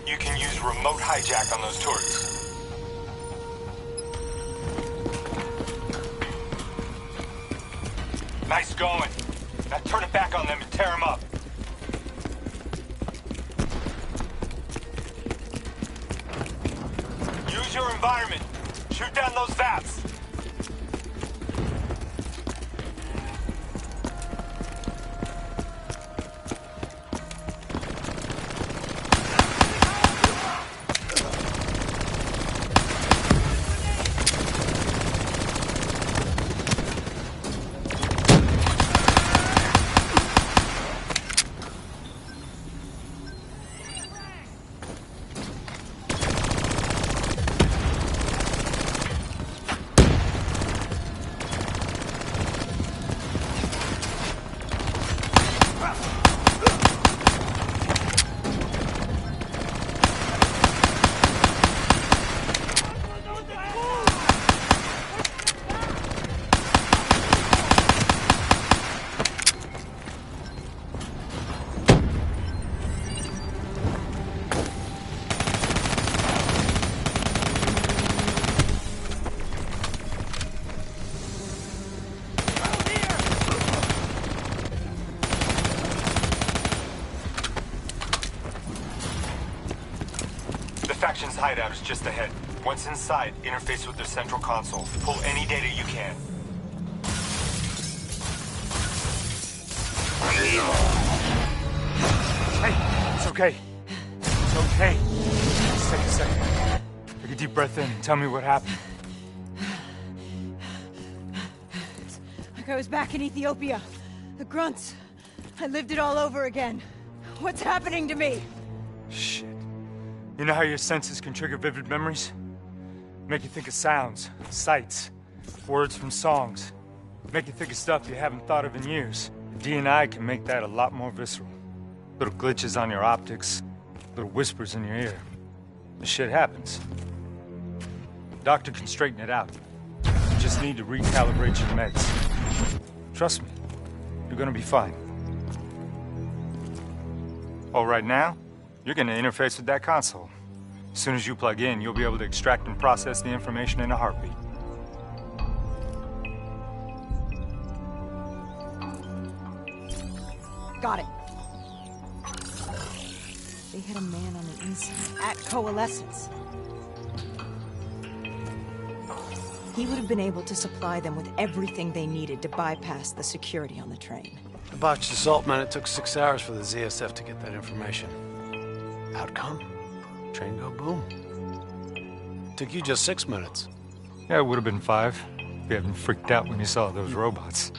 You can use remote hijack on those turrets. Nice going. Now turn it back on them and tear them up. Use your environment. Shoot down those zaps. Faction's hideout is just ahead. Once inside, interface with their central console. Pull any data you can. Hey, it's okay. It's okay. Just take a second. Take a deep breath in and tell me what happened. It's like I was back in Ethiopia. The grunts. I lived it all over again. What's happening to me? Shit. You know how your senses can trigger vivid memories? Make you think of sounds, sights, words from songs. Make you think of stuff you haven't thought of in years. The DNI can make that a lot more visceral. Little glitches on your optics, little whispers in your ear. This shit happens. Doctor can straighten it out. You just need to recalibrate your meds. Trust me, you're gonna be fine. Oh, right now, you're gonna interface with that console. As soon as you plug in, you'll be able to extract and process the information in a heartbeat. Got it. They hit a man on the inside at Coalescence. He would have been able to supply them with everything they needed to bypass the security on the train. The botched assault meant it took 6 hours for the ZSF to get that information. Outcome? Train go boom. Took you just 6 minutes. Yeah, it would have been 5 if you hadn't freaked out when you saw those robots.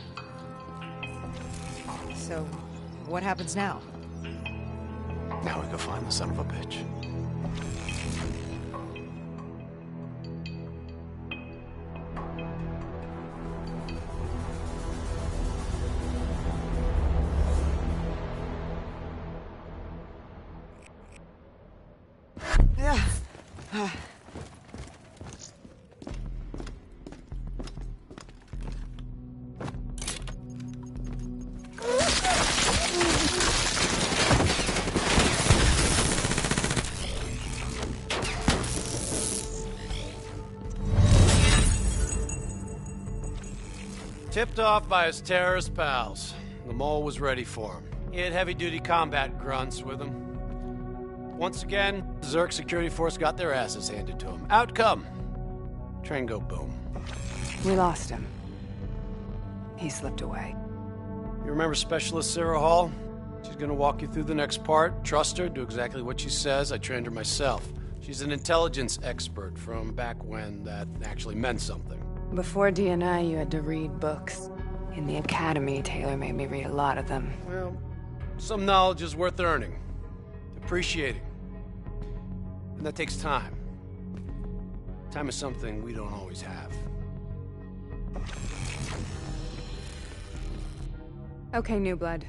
So, what happens now? Now we go find the son of a bitch. Tipped off by his terrorist pals. The mole was ready for him. He had heavy-duty combat grunts with him. Once again, Zerk security force got their asses handed to him. Outcome. Train go boom. We lost him. He slipped away. You remember Specialist Sarah Hall? She's gonna walk you through the next part. Trust her, do exactly what she says. I trained her myself. She's an intelligence expert from back when that actually meant something. Before DNI, you had to read books. In the academy, Taylor made me read a lot of them. Well, some knowledge is worth earning, appreciating. And that takes time. Time is something we don't always have. Okay, New Blood.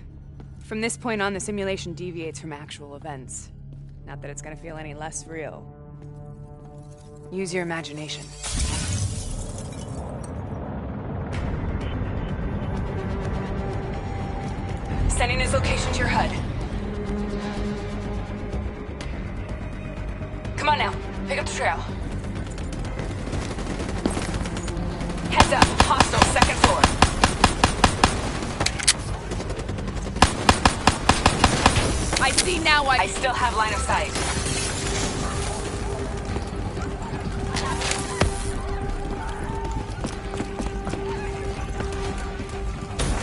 From this point on, the simulation deviates from actual events. Not that it's gonna feel any less real. Use your imagination. Sending his location to your HUD. Come on now. Pick up the trail. Heads up. Hostile, second floor. I see now. I still have line of sight.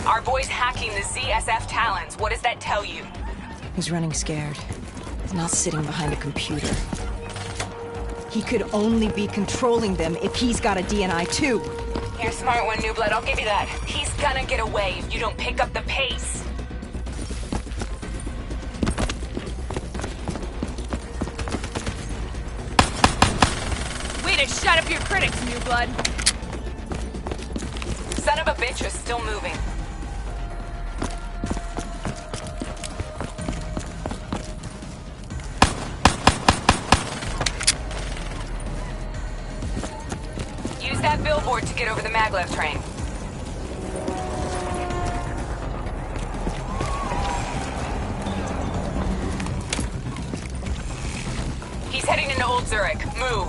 Our boy's hacking the ZSF Talons. What does that tell you? He's running scared. He's not sitting behind a computer. He could only be controlling them if he's got a DNI too. You're a smart one, New Blood. I'll give you that. He's gonna get away if you don't pick up the pace. Way to shut up your critics, New Blood. Son of a bitch is still moving. Use that billboard to get over the maglev train. He's heading into Old Zurich. Move.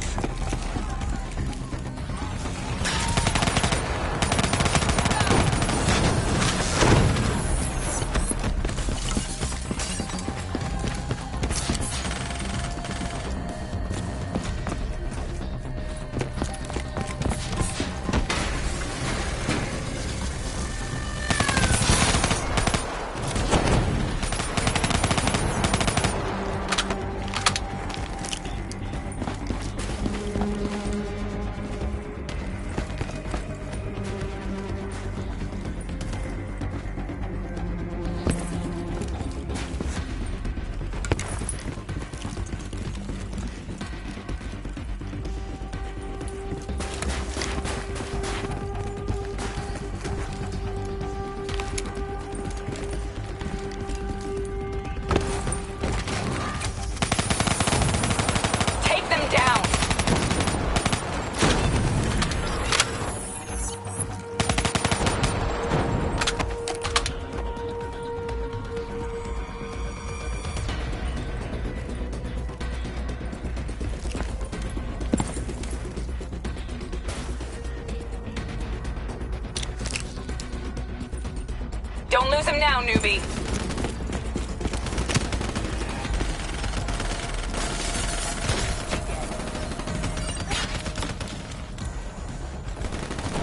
Don't lose him now, newbie.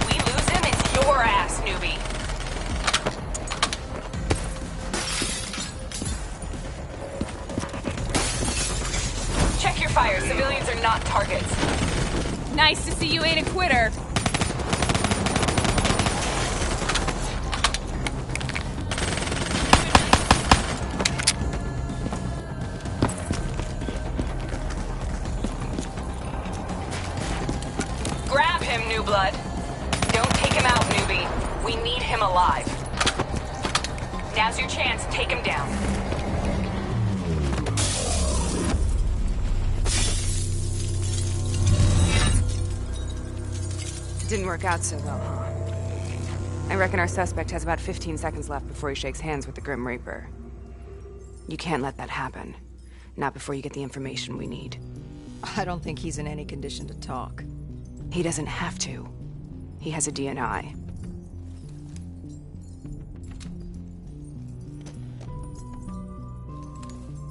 We lose him, it's your ass, newbie. Check your fire. Civilians are not targets. Nice to see you ain't a quitter. Grab him, New Blood. Don't take him out, newbie. We need him alive. Now's your chance. Take him down. Didn't work out so well, huh? I reckon our suspect has about 15 seconds left before he shakes hands with the Grim Reaper. You can't let that happen. Not before you get the information we need. I don't think he's in any condition to talk. He doesn't have to. He has a DNI.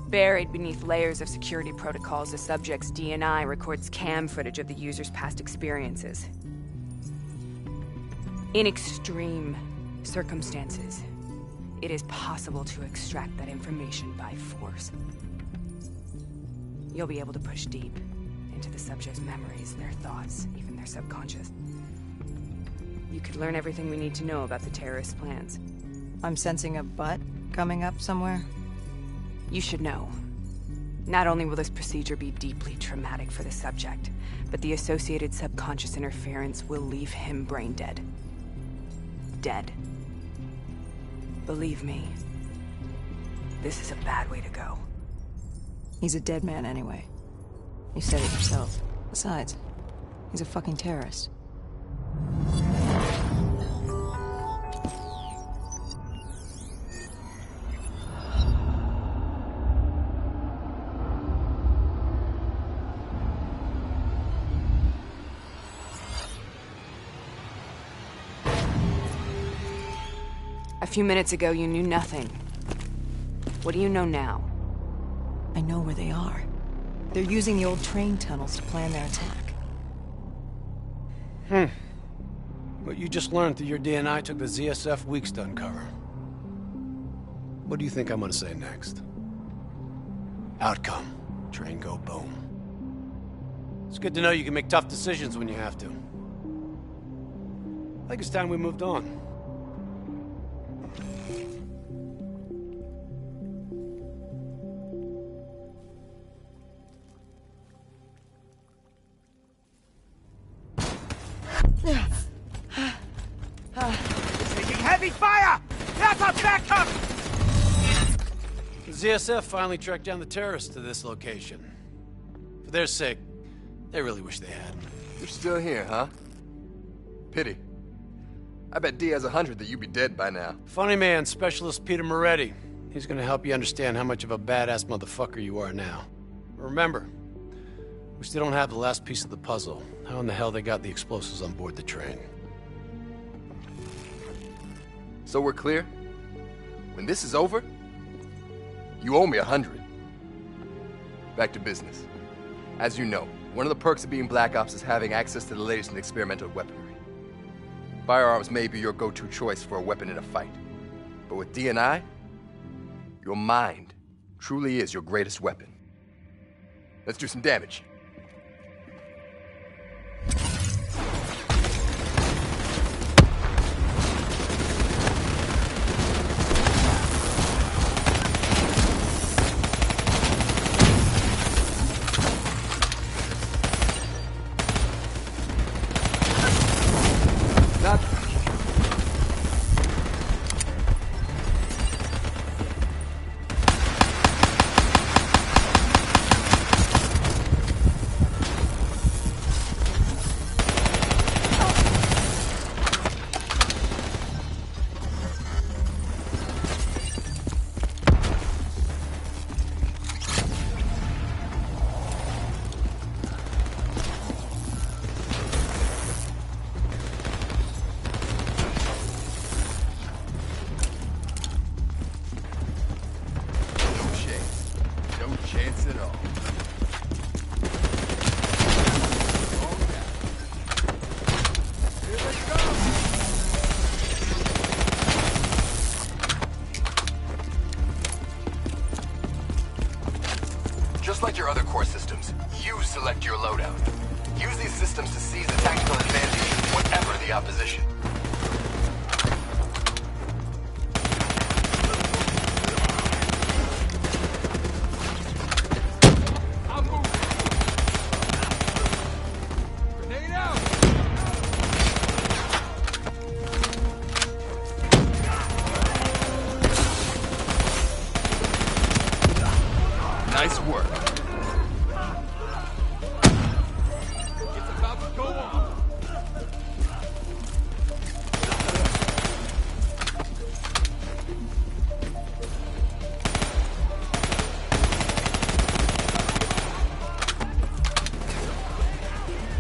Buried beneath layers of security protocols, the subject's DNI records cam footage of the user's past experiences. In extreme circumstances, it is possible to extract that information by force. You'll be able to push deep into the subject's memories, their thoughts, even their subconscious. You could learn everything we need to know about the terrorist plans. I'm sensing a butt coming up somewhere. You should know. Not only will this procedure be deeply traumatic for the subject, but the associated subconscious interference will leave him brain dead. Dead. Believe me, this is a bad way to go. He's a dead man anyway. You said it yourself. Besides, he's a fucking terrorist. few minutes ago, you knew nothing. What do you know now? I know where they are. They're using the old train tunnels to plan their attack. What you just learned through your DNI took the ZSF weeks to uncover. What do you think I'm gonna say next? Outcome. Train go boom. It's good to know you can make tough decisions when you have to. I think it's time we moved on. Taking heavy fire! That's our backup! The ZSF finally tracked down the terrorists to this location. For their sake, they really wish they had. You're still here, huh? Pity. I bet D has 100 that you'd be dead by now. Funny man, Specialist Peter Moretti. He's gonna help you understand how much of a badass motherfucker you are now. Remember, we still don't have the last piece of the puzzle. How in the hell they got the explosives on board the train? So we're clear? When this is over, you owe me 100. Back to business. As you know, one of the perks of being Black Ops is having access to the latest in experimental weaponry. Firearms may be your go-to choice for a weapon in a fight. But with DNI, your mind truly is your greatest weapon. Let's do some damage. Just like your other core systems, you select your loadout. Use these systems to seize a tactical advantage, whatever the opposition. Nice work. It's about to go on.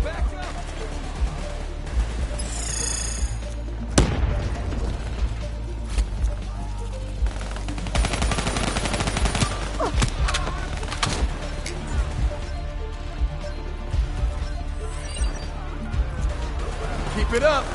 Back up. Keep it up.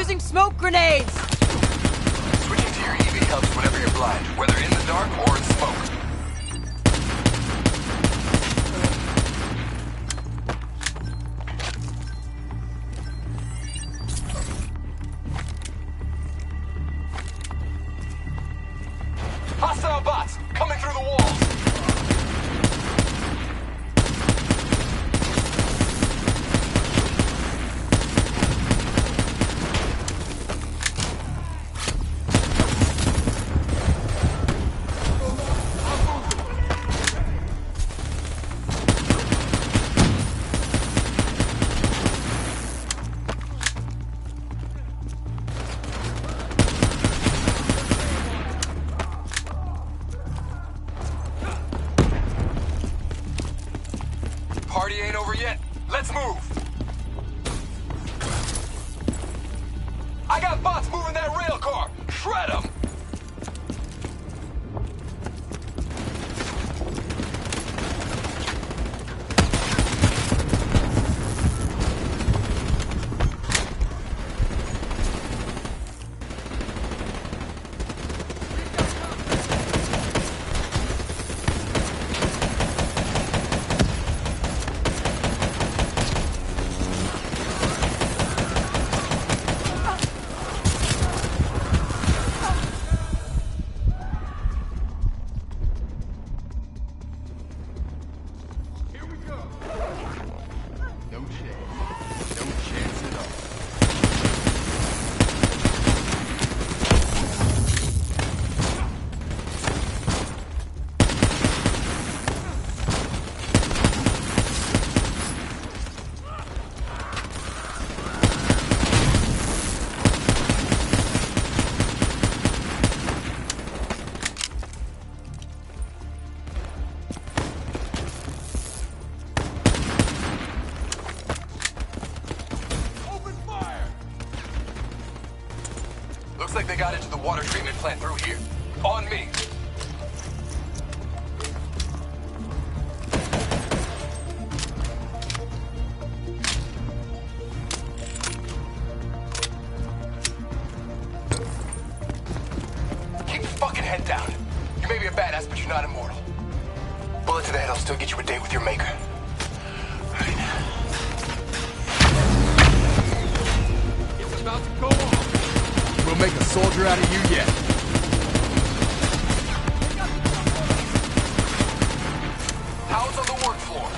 using smoke grenades! Switching to your EV helps whenever you're blind, whether in the dark or in smoke. Hostile bots coming through the walls! Party ain't over yet. Let's move. I got bots moving that rail car. Shred them. Looks like they got into the water treatment plant through here. On me. Keep your fucking head down. You may be a badass, but you're not immortal. Bullet to the head will still get you a date with your maker. Right. It's about to go off. We'll make a soldier out of you yet. How's on the work floor?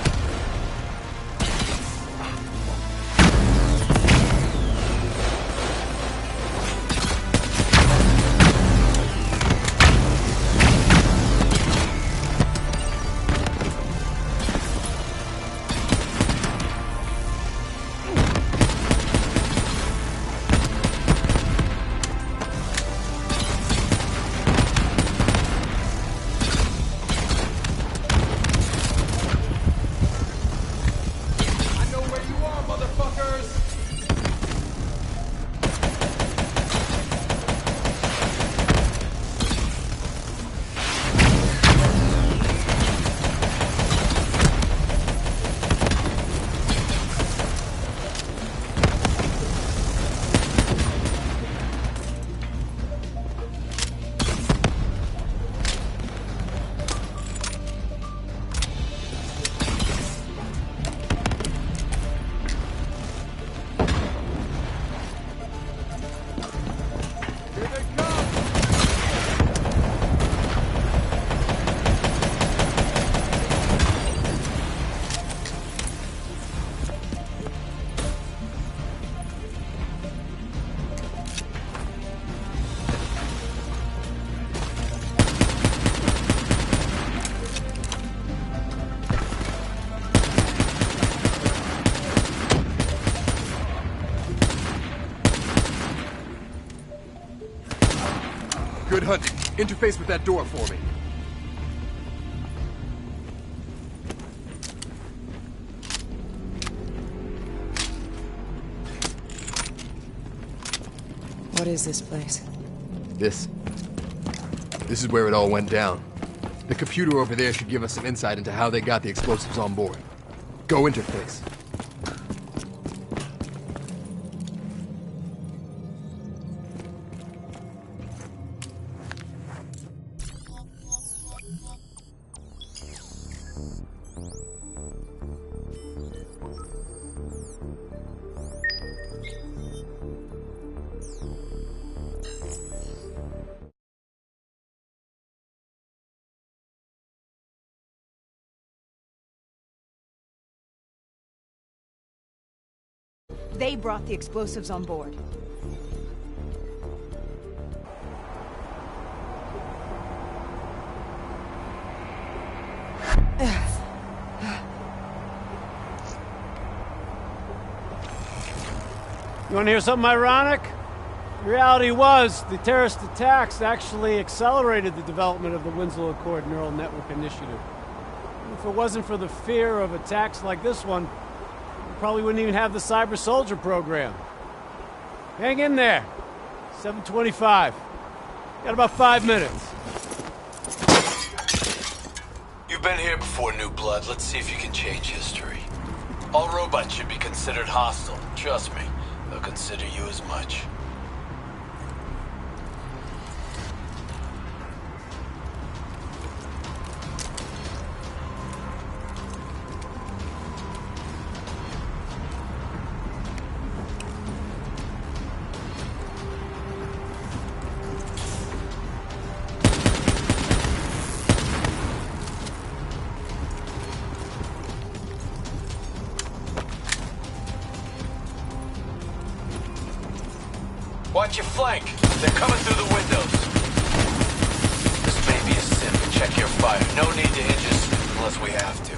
Good hunting. Interface with that door for me. What is this place? This is where it all went down. The computer over there should give us some insight into how they got the explosives on board. Go interface. They brought the explosives on board. You want to hear something ironic? The reality was, the terrorist attacks actually accelerated the development of the Winslow Accord Neural Network Initiative. If it wasn't for the fear of attacks like this one, we probably wouldn't even have the Cyber Soldier program. Hang in there. 7:25. Got about 5 minutes. You've been here before, New Blood. Let's see if you can change history. All robots should be considered hostile. Trust me, they'll consider you as much. Watch your flank. They're coming through the windows. This may be a sin, but check your fire. No need to hinge us unless we have to.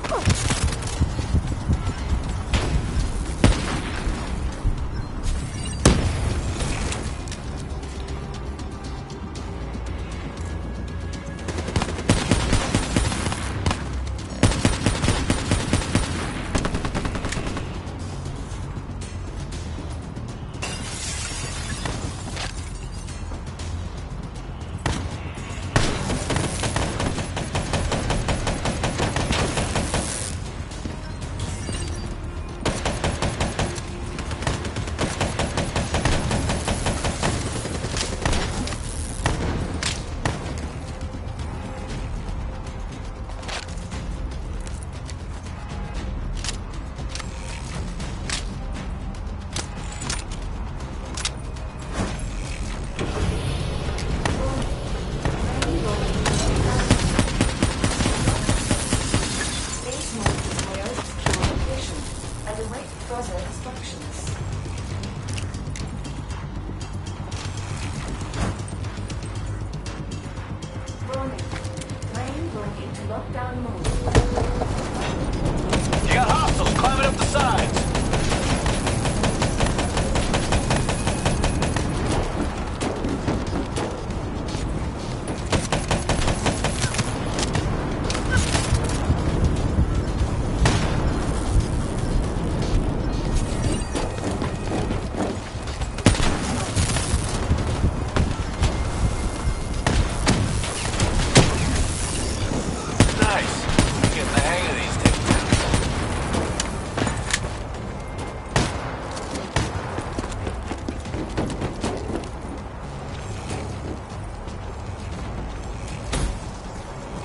You got hostiles climbing up the sides.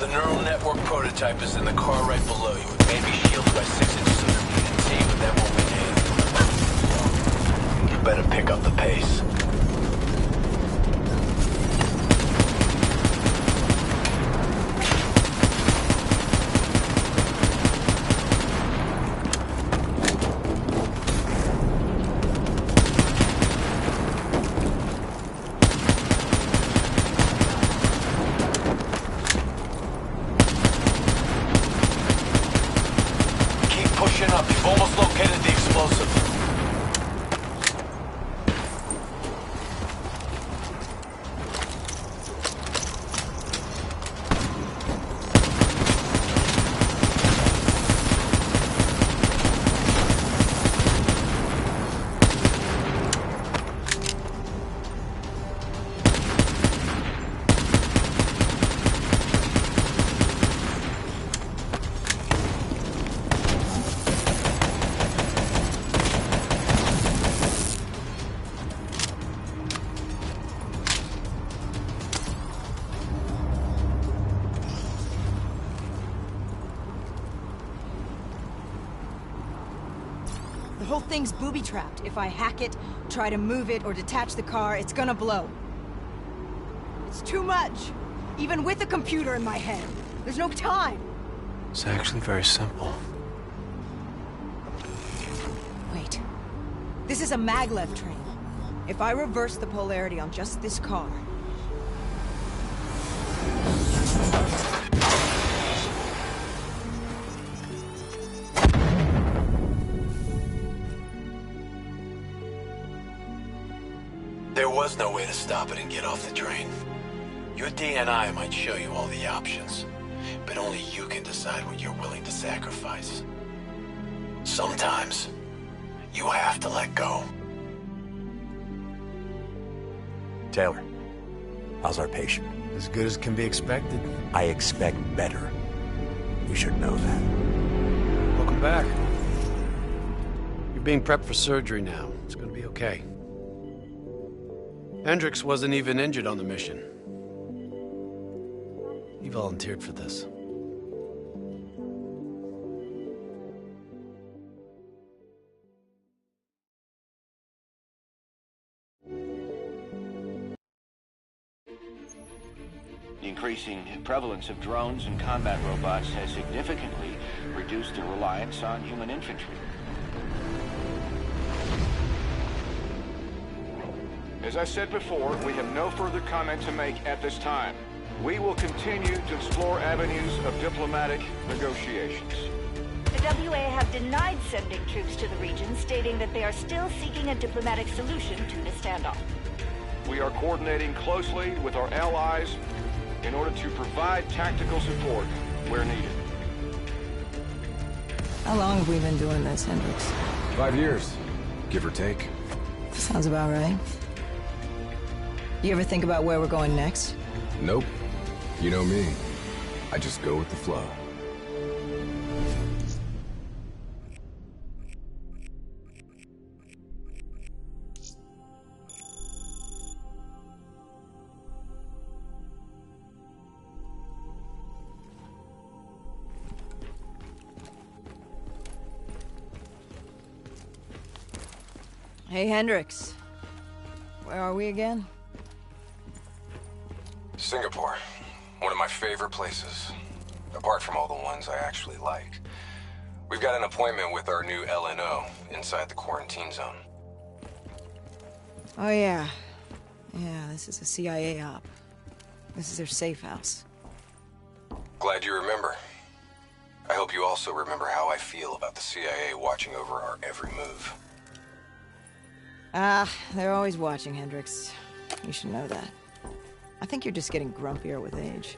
The neural network prototype is in the car right below you. It may be shielded by 6 inches of TNT, but that won't mean anything. You better pick up the pace. Pushing up. You've almost located the explosive. The whole thing's booby-trapped. If I hack it, try to move it, or detach the car, it's gonna blow. It's too much. Even with a computer in my head. There's no time. It's actually very simple. Wait. This is a maglev train. If I reverse the polarity on just this car... There was no way to stop it and get off the train. Your DNI might show you all the options, but only you can decide what you're willing to sacrifice. Sometimes, you have to let go. Taylor, how's our patient? As good as can be expected. I expect better. You should know that. Welcome back. You're being prepped for surgery now. It's gonna be okay. Hendricks wasn't even injured on the mission. He volunteered for this. The increasing prevalence of drones and combat robots has significantly reduced the reliance on human infantry. As I said before, we have no further comment to make at this time. We will continue to explore avenues of diplomatic negotiations. The WA have denied sending troops to the region, stating that they are still seeking a diplomatic solution to the standoff. We are coordinating closely with our allies in order to provide tactical support where needed. How long have we been doing this, Hendricks? 5 years, give or take. Sounds about right. You ever think about where we're going next? Nope. You know me. I just go with the flow. Hey, Hendricks. Where are we again? Singapore. One of my favorite places. Apart from all the ones I actually like. We've got an appointment with our new LNO inside the quarantine zone. Oh, yeah. Yeah, this is a CIA op. This is their safe house. Glad you remember. I hope you also remember how I feel about the CIA watching over our every move. They're always watching, Hendricks. You should know that. I think you're just getting grumpier with age.